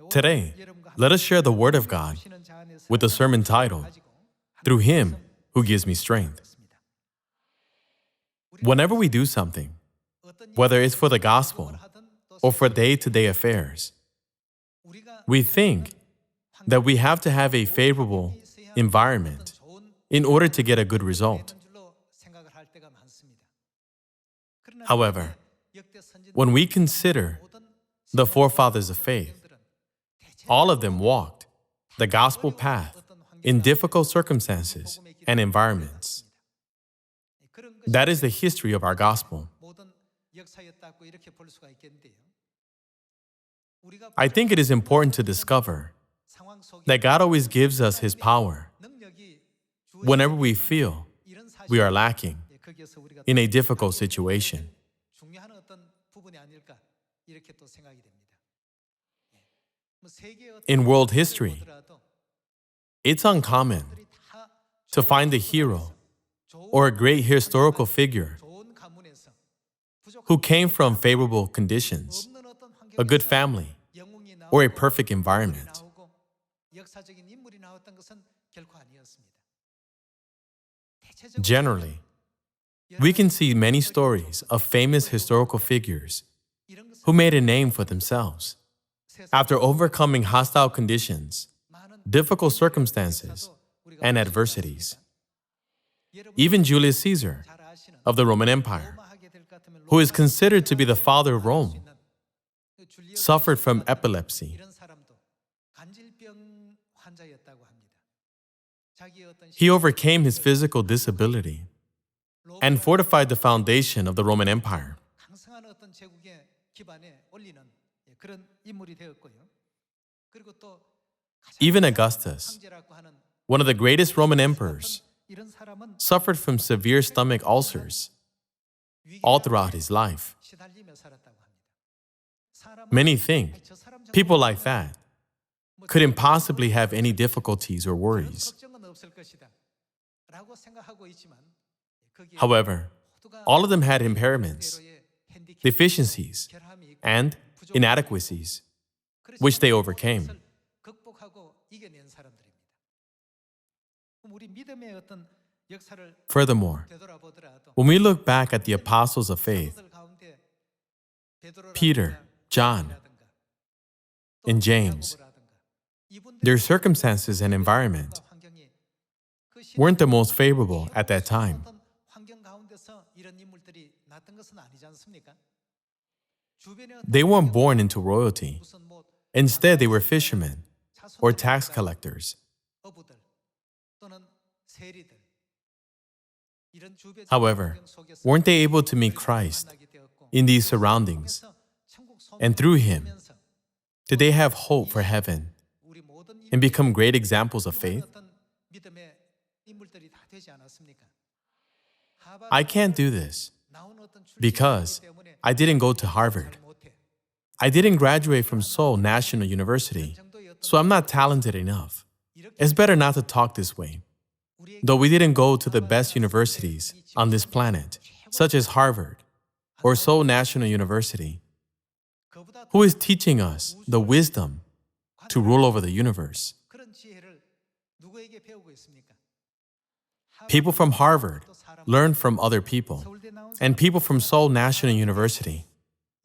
Today, let us share the Word of God with the sermon titled, Through Him Who Gives Me Strength. Whenever we do something, whether it's for the gospel or for day-to-day affairs, we think that we have to have a favorable environment in order to get a good result. However, when we consider the forefathers of faith, all of them walked the gospel path in difficult circumstances and environments. That is the history of our gospel. I think it is important to discover that God always gives us His power whenever we feel we are lacking in a difficult situation. In world history, it's uncommon to find a hero or a great historical figure who came from favorable conditions, a good family, or a perfect environment. Generally, we can see many stories of famous historical figures who made a name for themselves after overcoming hostile conditions, difficult circumstances, and adversities. Even Julius Caesar of the Roman Empire, who is considered to be the father of Rome, suffered from epilepsy. He overcame his physical disability and fortified the foundation of the Roman Empire. Even Augustus, one of the greatest Roman emperors, suffered from severe stomach ulcers all throughout his life. Many think people like that couldn't possibly have any difficulties or worries. However, all of them had impairments, deficiencies, and inadequacies, which they overcame. Furthermore, when we look back at the apostles of faith, Peter, John, and James, their circumstances and environment weren't the most favorable at that time. They weren't born into royalty. Instead, they were fishermen or tax collectors. However, weren't they able to meet Christ in these surroundings? And through Him, did they have hope for heaven and become great examples of faith? I can't do this because I didn't go to Harvard. I didn't graduate from Seoul National University, so I'm not talented enough. It's better not to talk this way. Though we didn't go to the best universities on this planet, such as Harvard or Seoul National University, who is teaching us the wisdom to rule over the universe? People from Harvard learn from other people, and people from Seoul National University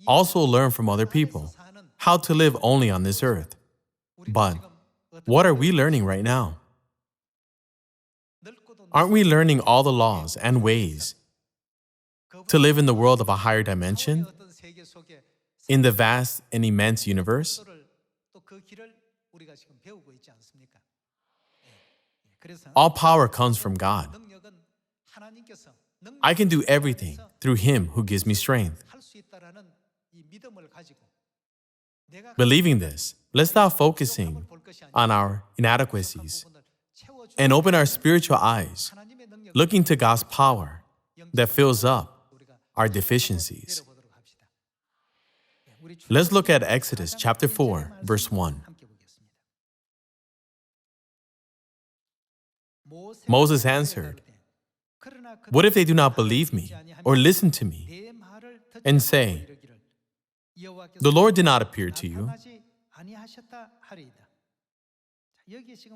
also learn from other people how to live only on this earth. But what are we learning right now? Aren't we learning all the laws and ways to live in the world of a higher dimension, in the vast and immense universe? All power comes from God. I can do everything through Him who gives me strength. Believing this, let's stop focusing on our inadequacies and open our spiritual eyes, looking to God's power that fills up our deficiencies. Let's look at Exodus chapter 4, verse 1. Moses answered, "What if they do not believe me or listen to me and say, 'The Lord did not appear to you,'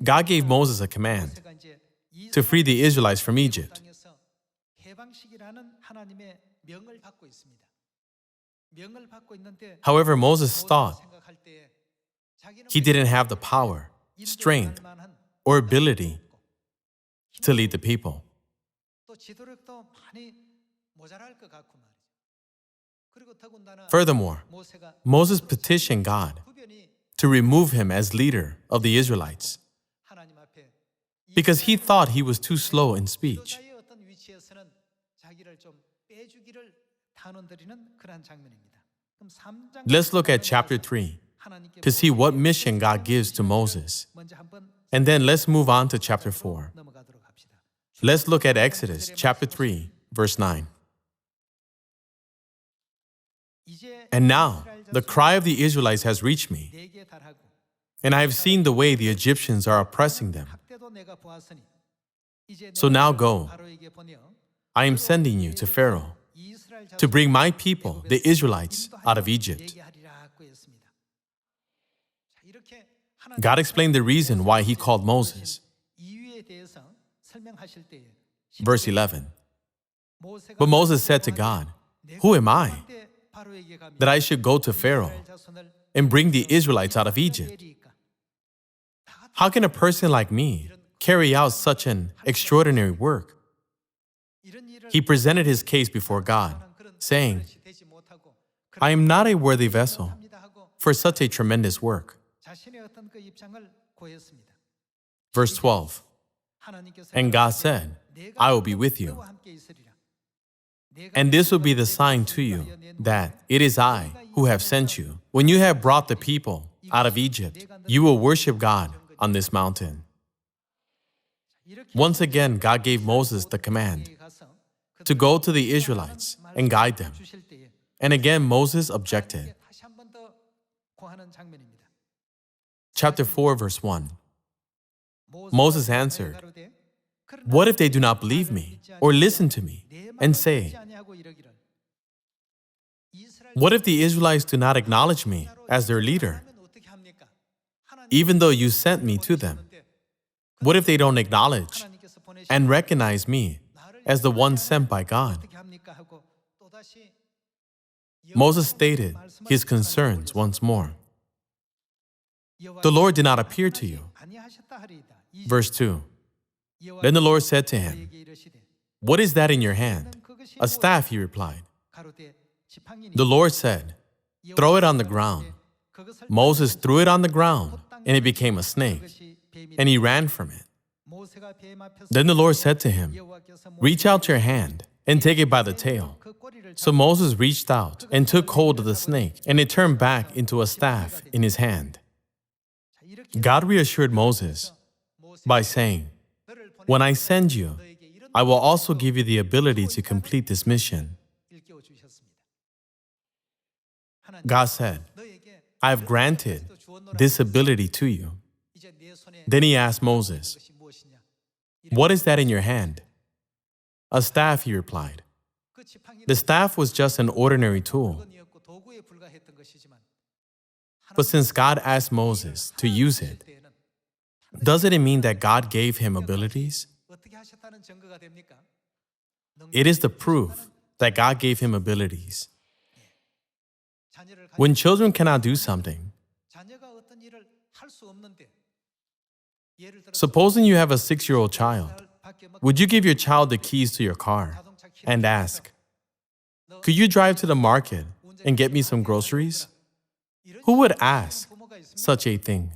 God gave Moses a command to free the Israelites from Egypt. However, Moses thought he didn't have the power, strength, or ability to lead the people. Furthermore, Moses petitioned God to remove him as leader of the Israelites because he thought he was too slow in speech. Let's look at chapter 3 to see what mission God gives to Moses. And then let's move on to chapter 4. Let's look at Exodus chapter 3, verse 9. And now, the cry of the Israelites has reached me, and I have seen the way the Egyptians are oppressing them. So now go. I am sending you to Pharaoh to bring my people, the Israelites, out of Egypt. God explained the reason why he called Moses. Verse 11. But Moses said to God, "Who am I that I should go to Pharaoh and bring the Israelites out of Egypt? How can a person like me carry out such an extraordinary work?" He presented his case before God, saying, "I am not a worthy vessel for such a tremendous work." Verse 12. And God said, "I will be with you. And this will be the sign to you that it is I who have sent you. When you have brought the people out of Egypt, you will worship God on this mountain." Once again, God gave Moses the command to go to the Israelites and guide them. And again, Moses objected. Chapter 4, verse 1. Moses answered, "What if they do not believe me or listen to me and say, 'What if the Israelites do not acknowledge me as their leader, even though you sent me to them? What if they don't acknowledge and recognize me as the one sent by God?'" Moses stated his concerns once more. "The Lord did not appear to you." Verse 2. Then the Lord said to him, "What is that in your hand?" "A staff," he replied. The Lord said, "Throw it on the ground." Moses threw it on the ground, and it became a snake, and he ran from it. Then the Lord said to him, "Reach out your hand and take it by the tail." So Moses reached out and took hold of the snake, and it turned back into a staff in his hand. God reassured Moses by saying, "When I send you, I will also give you the ability to complete this mission." God said, "I have granted this ability to you." Then he asked Moses, "What is that in your hand?" "A staff," he replied. The staff was just an ordinary tool. But since God asked Moses to use it, doesn't it mean that God gave him abilities? It is the proof that God gave him abilities. When children cannot do something, supposing you have a 6-year-old child, would you give your child the keys to your car and ask, "Could you drive to the market and get me some groceries?" Who would ask such a thing?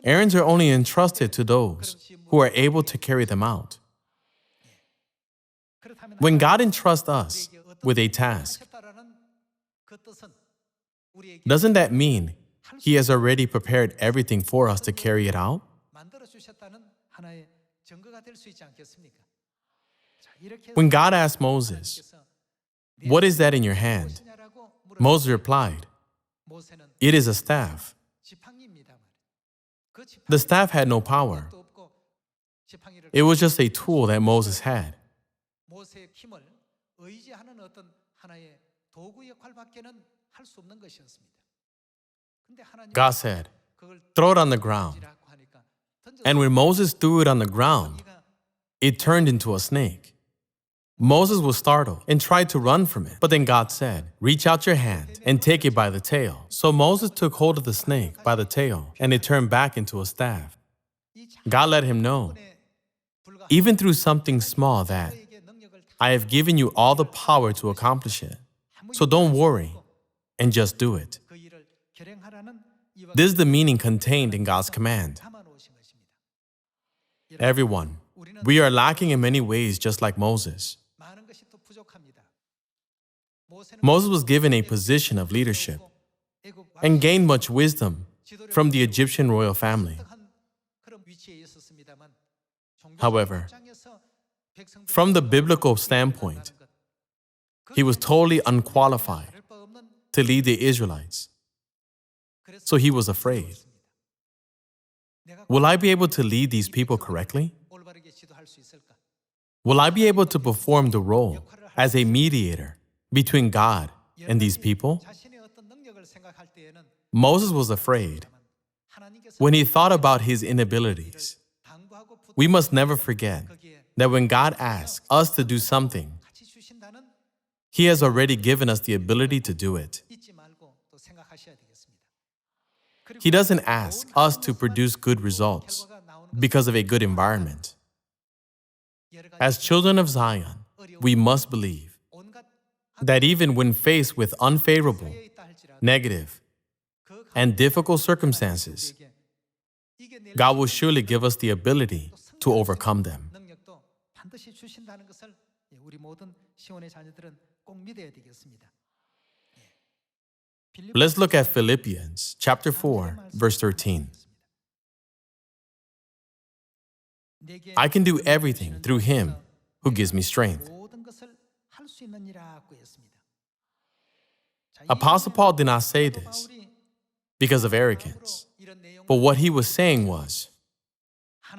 Errands are only entrusted to those who are able to carry them out. When God entrusts us with a task, doesn't that mean He has already prepared everything for us to carry it out? When God asked Moses, "What is that in your hand?" Moses replied, "It is a staff." The staff had no power. It was just a tool that Moses had. God said, "Throw it on the ground." And when Moses threw it on the ground, it turned into a snake. Moses was startled and tried to run from it. But then God said, "Reach out your hand and take it by the tail." So Moses took hold of the snake by the tail, and it turned back into a staff. God let him know, even through something small, that I have given you all the power to accomplish it. So don't worry and just do it. This is the meaning contained in God's command. Everyone, we are lacking in many ways, just like Moses. Moses was given a position of leadership and gained much wisdom from the Egyptian royal family. However, from the biblical standpoint, he was totally unqualified to lead the Israelites. So he was afraid. Will I be able to lead these people correctly? Will I be able to perform the role as a mediator between God and these people? Moses was afraid when he thought about his inabilities. We must never forget that when God asks us to do something, He has already given us the ability to do it. He doesn't ask us to produce good results because of a good environment. As children of Zion, we must believe that even when faced with unfavorable, negative, and difficult circumstances, God will surely give us the ability to overcome them. Let's look at Philippians chapter 4, verse 13. I can do everything through Him who gives me strength. Apostle Paul did not say this because of arrogance, but what he was saying was,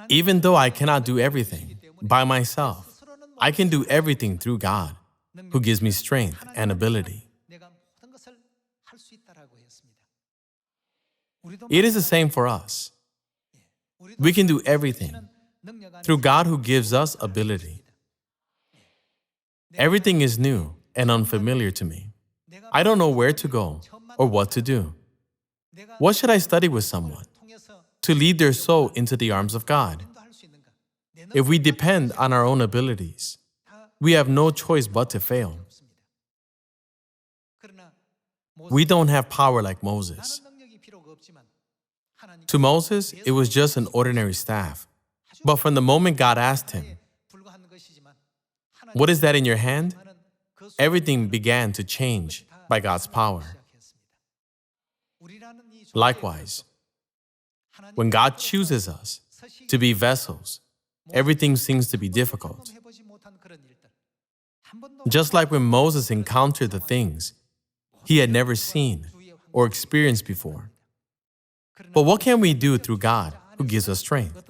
even though I cannot do everything by myself, I can do everything through God who gives me strength and ability. It is the same for us. We can do everything through God who gives us ability. Everything is new and unfamiliar to me. I don't know where to go or what to do. What should I study with someone to lead their soul into the arms of God? If we depend on our own abilities, we have no choice but to fail. We don't have power like Moses. To Moses, it was just an ordinary staff. But from the moment God asked him, "What is that in your hand?" everything began to change by God's power. Likewise, when God chooses us to be vessels, everything seems to be difficult. Just like when Moses encountered the things he had never seen or experienced before. But what can we do through God who gives us strength?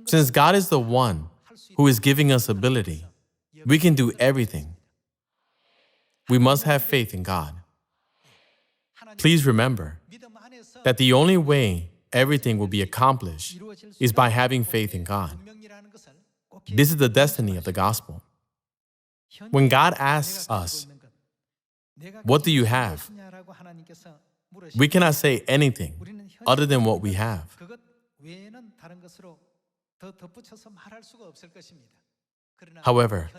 Since God is the one who is giving us ability, we can do everything. We must have faith in God. Please remember that the only way everything will be accomplished is by having faith in God. This is the destiny of the gospel. When God asks us, "What do you have?" we cannot say anything other than what we have. However,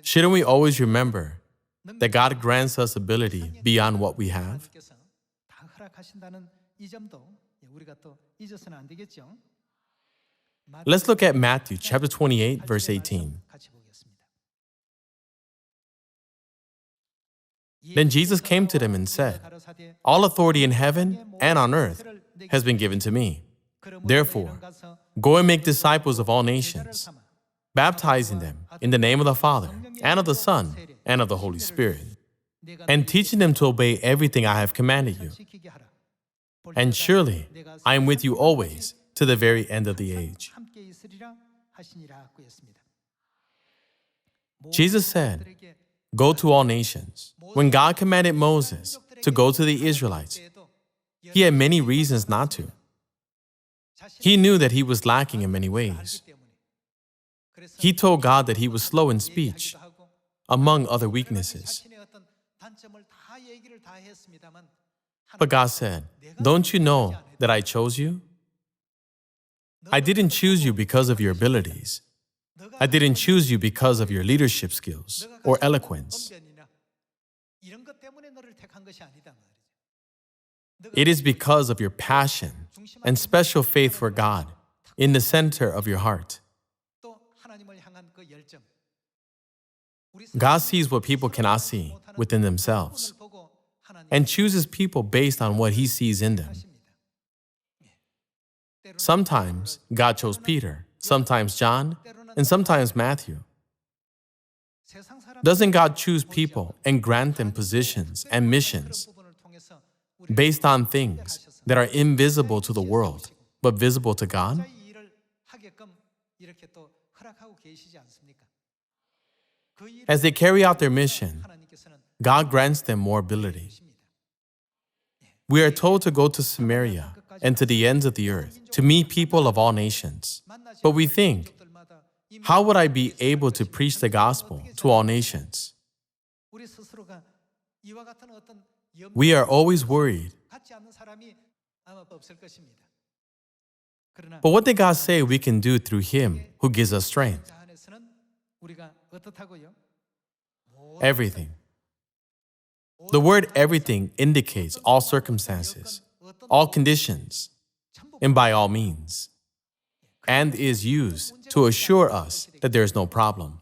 shouldn't we always remember that God grants us ability beyond what we have? Let's look at Matthew chapter 28, verse 18. Then Jesus came to them and said, "All authority in heaven and on earth has been given to me. Therefore, go and make disciples of all nations, baptizing them in the name of the Father, and of the Son, and of the Holy Spirit, and teaching them to obey everything I have commanded you. And surely I am with you always to the very end of the age." Jesus said, "Go to all nations." When God commanded Moses to go to the Israelites, he had many reasons not to. He knew that he was lacking in many ways. He told God that he was slow in speech, among other weaknesses. But God said, "Don't you know that I chose you? I didn't choose you because of your abilities. I didn't choose you because of your leadership skills or eloquence. It is because of your passion and special faith for God in the center of your heart." God sees what people cannot see within themselves and chooses people based on what He sees in them. Sometimes God chose Peter, sometimes John, and sometimes Matthew. Doesn't God choose people and grant them positions and missions based on things that are invisible to the world, but visible to God? As they carry out their mission, God grants them more ability. We are told to go to Samaria and to the ends of the earth to meet people of all nations. But we think, how would I be able to preach the gospel to all nations? We are always worried. But what did God say we can do through Him who gives us strength? Everything. The word everything indicates all circumstances, all conditions, and by all means, and is used to assure us that there is no problem.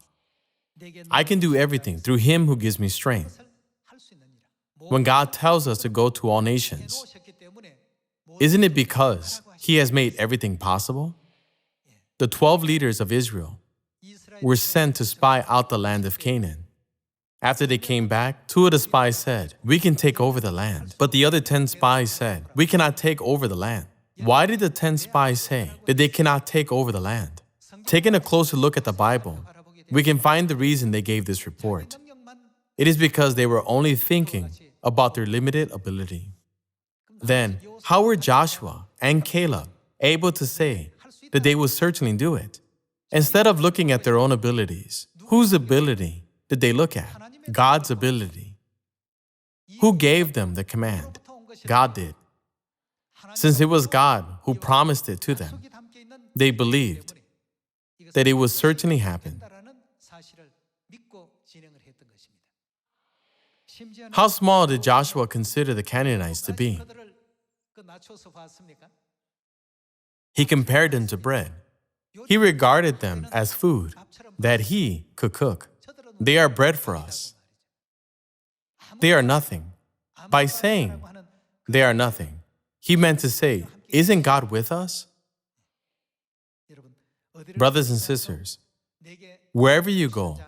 I can do everything through Him who gives me strength. When God tells us to go to all nations, isn't it because He has made everything possible? The 12 leaders of Israel were sent to spy out the land of Canaan. After they came back, 2 of the spies said, "We can take over the land." But the other 10 spies said, "We cannot take over the land." Why did the 10 spies say that they cannot take over the land? Taking a closer look at the Bible, we can find the reason they gave this report. It is because they were only thinking about their limited ability. Then, how were Joshua and Caleb able to say that they would certainly do it? Instead of looking at their own abilities, whose ability did they look at? God's ability. Who gave them the command? God did. Since it was God who promised it to them, they believed that it would certainly happen. How small did Joshua consider the Canaanites to be? He compared them to bread. He regarded them as food that he could cook. They are bread for us. They are nothing. By saying they are nothing, he meant to say, isn't God with us? Brothers and sisters, wherever you go,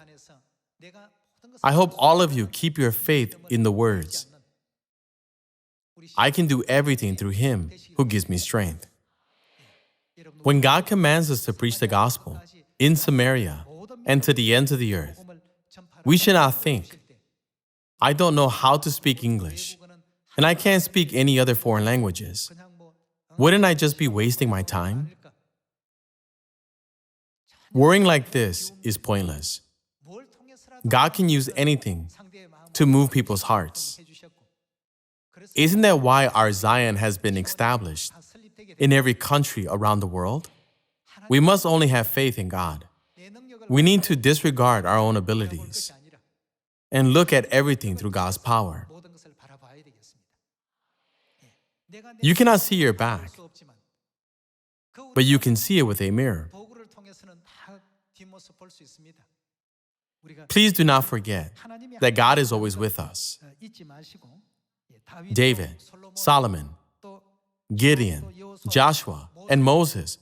I hope all of you keep your faith in the words, I can do everything through Him who gives me strength. When God commands us to preach the gospel in Samaria and to the ends of the earth, we should not think, I don't know how to speak English, and I can't speak any other foreign languages. Wouldn't I just be wasting my time? Worrying like this is pointless. God can use anything to move people's hearts. Isn't that why our Zion has been established in every country around the world? We must only have faith in God. We need to disregard our own abilities and look at everything through God's power. You cannot see your back, but you can see it with a mirror. Please do not forget that God is always with us. David, Solomon, Gideon, Joshua, and Moses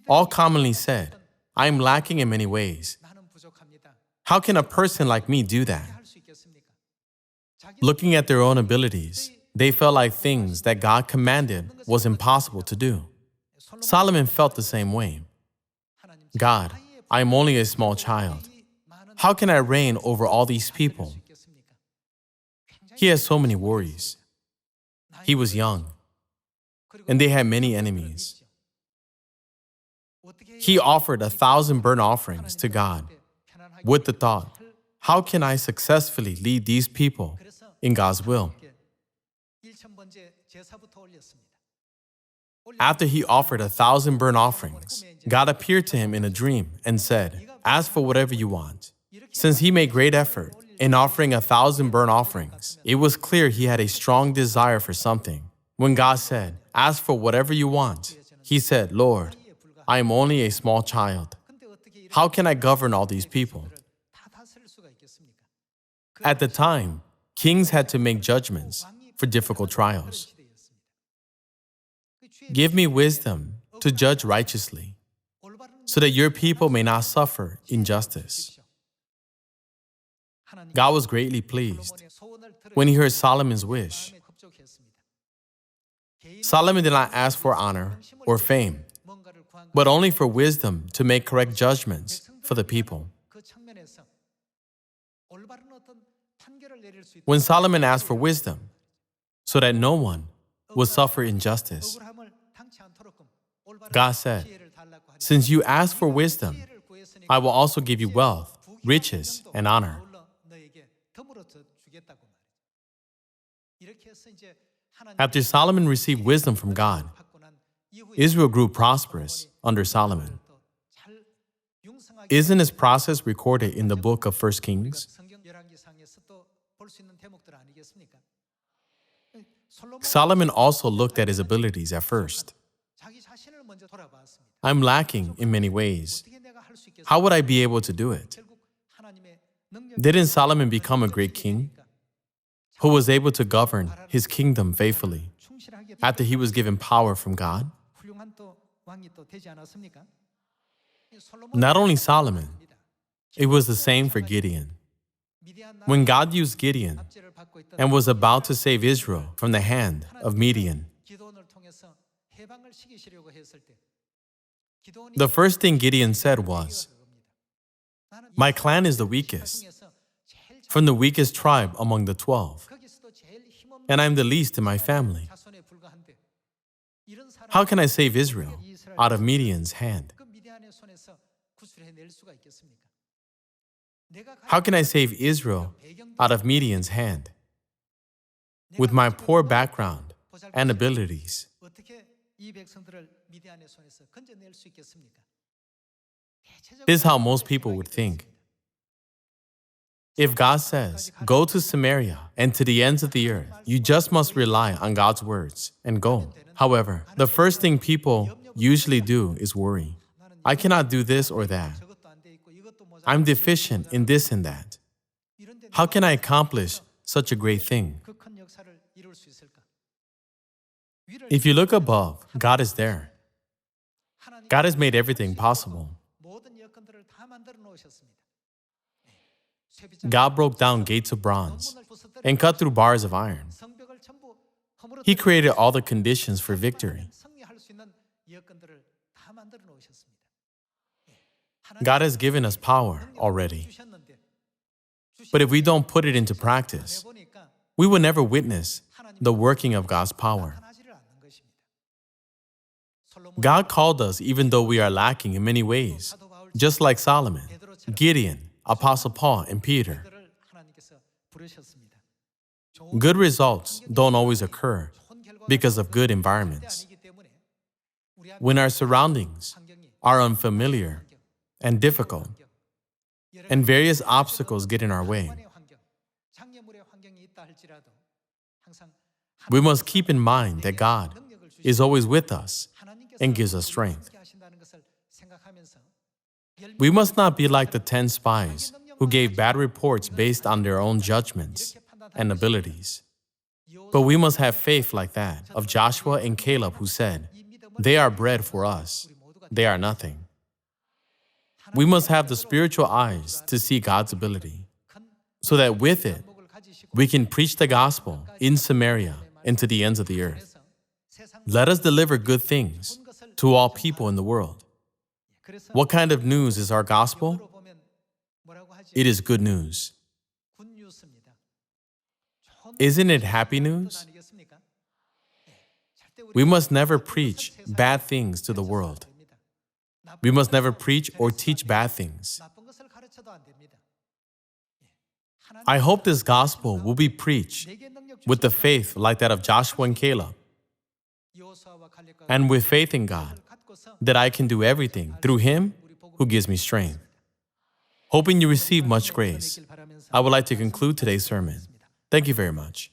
all commonly said, I am lacking in many ways. How can a person like me do that? Looking at their own abilities, they felt like things that God commanded was impossible to do. Solomon felt the same way. God, I am only a small child. How can I reign over all these people? He has so many worries. He was young. and they had many enemies. He offered 1,000 burnt offerings to God with the thought, how can I successfully lead these people in God's will? After he offered 1,000 burnt offerings, God appeared to him in a dream and said, ask for whatever you want. Since he made great effort in offering 1,000 burnt offerings, it was clear he had a strong desire for something. When God said, ask for whatever you want, he said, Lord, I am only a small child. How can I govern all these people? At the time, kings had to make judgments for difficult trials. Give me wisdom to judge righteously, so that your people may not suffer injustice. God was greatly pleased when he heard Solomon's wish. Solomon did not ask for honor or fame, but only for wisdom to make correct judgments for the people. When Solomon asked for wisdom, so that no one would suffer injustice, God said, since you ask for wisdom, I will also give you wealth, riches, and honor. After Solomon received wisdom from God, Israel grew prosperous under Solomon. Isn't this process recorded in the book of 1 Kings? Solomon also looked at his abilities at first. I'm lacking in many ways. How would I be able to do it? Didn't Solomon become a great king who was able to govern his kingdom faithfully after he was given power from God? Not only Solomon, it was the same for Gideon. When God used Gideon and was about to save Israel from the hand of Midian, the first thing Gideon said was, my clan is the weakest, from the weakest tribe among the 12, and I'm the least in my family. How can I save Israel out of Midian's hand? How can I save Israel out of Midian's hand with my poor background and abilities? This is how most people would think. If God says, go to Samaria and to the ends of the earth, you just must rely on God's words and go. However, the first thing people usually do is worry. I cannot do this or that. I'm deficient in this and that. How can I accomplish such a great thing? If you look above, God is there. God has made everything possible. God broke down gates of bronze and cut through bars of iron. He created all the conditions for victory. God has given us power already. But if we don't put it into practice, we will never witness the working of God's power. God called us even though we are lacking in many ways, just like Solomon, Gideon, Apostle Paul, and Peter. Good results don't always occur because of good environments. When our surroundings are unfamiliar and difficult, and various obstacles get in our way, we must keep in mind that God is always with us and gives us strength. We must not be like the 10 spies who gave bad reports based on their own judgments and abilities. But we must have faith like that of Joshua and Caleb, who said, they are bread for us, they are nothing. We must have the spiritual eyes to see God's ability, so that with it, we can preach the gospel in Samaria and to the ends of the earth. Let us deliver good things to all people in the world. What kind of news is our gospel? It is good news. Isn't it happy news? We must never preach bad things to the world. We must never preach or teach bad things. I hope this gospel will be preached with the faith like that of Joshua and Caleb, and with faith in God, that I can do everything through Him who gives me strength. Hoping you receive much grace, I would like to conclude today's sermon. Thank you very much.